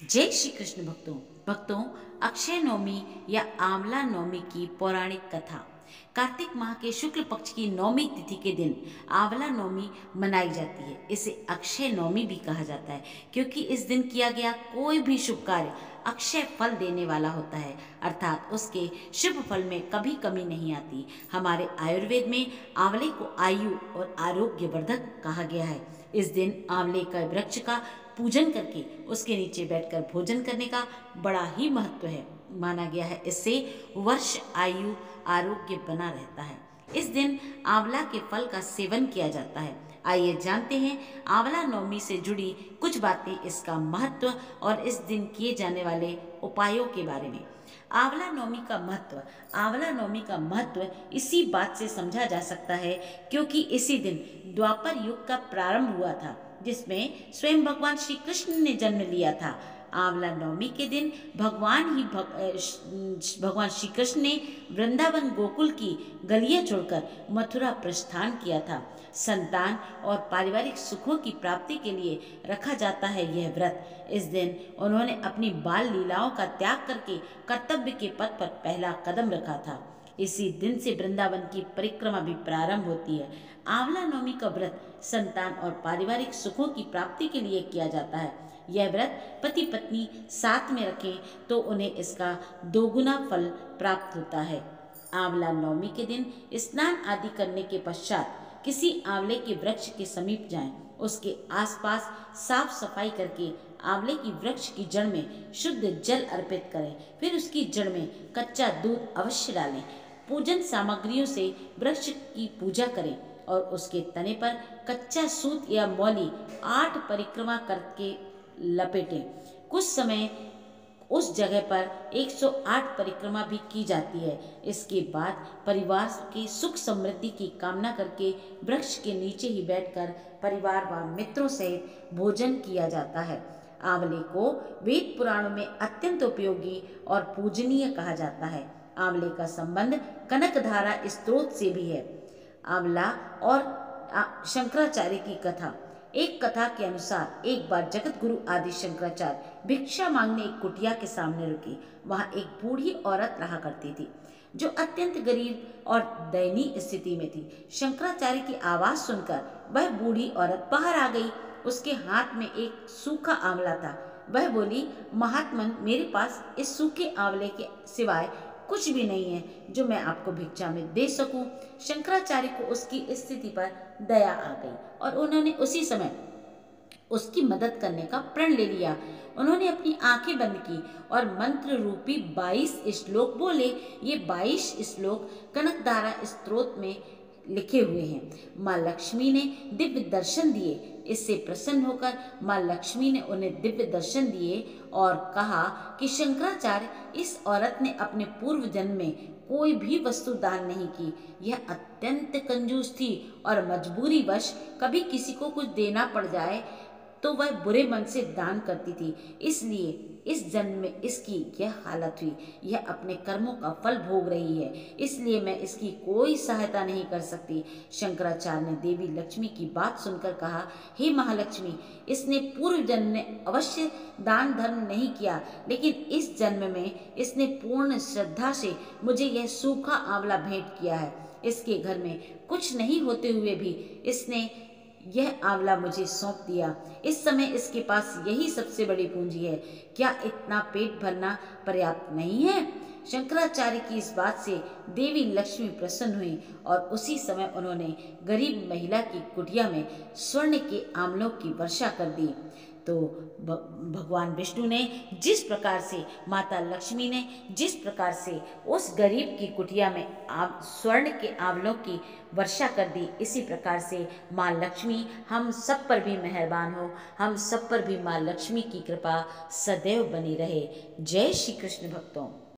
जय श्री कृष्ण भक्तों अक्षय नवमी या आंवला नवमी की पौराणिक कथा। कार्तिक माह के शुक्ल पक्ष की नवमी तिथि के दिन आंवला नवमी मनाई जाती है। इसे अक्षय नवमी भी कहा जाता है क्योंकि इस दिन किया गया कोई भी शुभ कार्य अक्षय फल देने वाला होता है, अर्थात उसके शुभ फल में कभी कमी नहीं आती। हमारे आयुर्वेद में आंवले को आयु और आरोग्य वर्धक कहा गया है। इस दिन आंवले का वृक्ष का पूजन करके उसके नीचे बैठकर भोजन करने का बड़ा ही महत्व है, माना गया है। इससे वर्ष आयु आरोग्य बना रहता है। इस दिन आंवला के फल का सेवन किया जाता है। आइए जानते हैं आंवला नवमी से जुड़ी कुछ बातें, इसका महत्व और इस दिन किए जाने वाले उपायों के बारे में। आंवला नवमी का महत्व इसी बात से समझा जा सकता है क्योंकि इसी दिन द्वापर युग का प्रारंभ हुआ था, जिसमें स्वयं भगवान श्री कृष्ण ने जन्म लिया था। आंवला नवमी के दिन भगवान श्री कृष्ण ने वृंदावन गोकुल की गलियां छोड़कर मथुरा प्रस्थान किया था। संतान और पारिवारिक सुखों की प्राप्ति के लिए रखा जाता है यह व्रत। इस दिन उन्होंने अपनी बाल लीलाओं का त्याग करके कर्तव्य के पथ पर पहला कदम रखा था। इसी दिन से वृंदावन की परिक्रमा भी प्रारंभ होती है। आंवला नवमी का व्रत संतान और पारिवारिक सुखों की प्राप्ति के लिए किया जाता है। यह व्रत पति पत्नी साथ में रखें तो उन्हें इसका दोगुना फल प्राप्त होता है। आंवला नवमी के दिन स्नान आदि करने के पश्चात किसी आंवले के वृक्ष के समीप जाएं। उसके आसपास साफ सफाई करके आंवले की वृक्ष की जड़ में शुद्ध जल अर्पित करें। फिर उसकी जड़ में कच्चा दूध अवश्य डालें। पूजन सामग्रियों से वृक्ष की पूजा करें और उसके तने पर कच्चा सूत या मौली 8 परिक्रमा करके लपेटें। कुछ समय उस जगह पर 108 परिक्रमा भी की जाती है। इसके बाद परिवार के सुख समृद्धि की कामना करके वृक्ष के नीचे ही बैठकर परिवार व मित्रों सहित भोजन किया जाता है। आंवले को वेद पुराणों में अत्यंत उपयोगी और पूजनीय कहा जाता है। आंवले का संबंध कनकधारा स्त्रोत से भी है। आंवला और शंकराचार्य की कथा। एक कथा के अनुसार एक बार जगत गुरु आदि शंकराचार्य भिक्षा मांगने एक कुटिया के सामने रुके। वहां एक बूढ़ी औरत रहा करती थी जो अत्यंत गरीब और दयनीय स्थिति में थी। शंकराचार्य की आवाज सुनकर वह बूढ़ी औरत बाहर आ गई। उसके हाथ में एक सूखा आंवला था। वह बोली, महात्मन, मेरे पास इस सूखे आंवले के सिवाय कुछ भी नहीं है जो मैं आपको भिक्षा में दे सकूं। शंकराचार्य को उसकी स्थिति पर दया आ गई और उन्होंने उसी समय उसकी मदद करने का प्रण ले लिया। उन्होंने अपनी आंखें बंद की और मंत्र रूपी 22 श्लोक बोले। ये 22 श्लोक कनकधारा स्त्रोत में लिखे हुए हैं। माँ लक्ष्मी ने दिव्य दर्शन दिए। इससे प्रसन्न होकर माँ लक्ष्मी ने उन्हें दिव्य दर्शन दिए और कहा कि शंकराचार्य, इस औरत ने अपने पूर्व जन्म में कोई भी वस्तु दान नहीं की। यह अत्यंत कंजूस थी और मजबूरी वश कभी किसी को कुछ देना पड़ जाए तो वह बुरे मन से दान करती थी। इसलिए इस जन्म में इसकी यह हालत हुई। यह अपने कर्मों का फल भोग रही है, इसलिए मैं इसकी कोई सहायता नहीं कर सकती। शंकराचार्य ने देवी लक्ष्मी की बात सुनकर कहा, हे महालक्ष्मी, इसने पूर्व जन्म में अवश्य दान धर्म नहीं किया, लेकिन इस जन्म में इसने पूर्ण श्रद्धा से मुझे यह सूखा आंवला भेंट किया है। इसके घर में कुछ नहीं होते हुए भी इसने यह आंवला मुझे सौंप दिया। इस समय इसके पास यही सबसे बड़ी पूंजी है। क्या इतना पेट भरना पर्याप्त नहीं है? शंकराचार्य की इस बात से देवी लक्ष्मी प्रसन्न हुई और उसी समय उन्होंने गरीब महिला की कुटिया में स्वर्ण के आंवलों की वर्षा कर दी। तो भगवान विष्णु ने जिस प्रकार से, माता लक्ष्मी ने जिस प्रकार से उस गरीब की कुटिया में स्वर्ण के आंवलों की वर्षा कर दी, इसी प्रकार से माँ लक्ष्मी हम सब पर भी मेहरबान हो। हम सब पर भी माँ लक्ष्मी की कृपा सदैव बनी रहे। जय श्री कृष्ण भक्तों।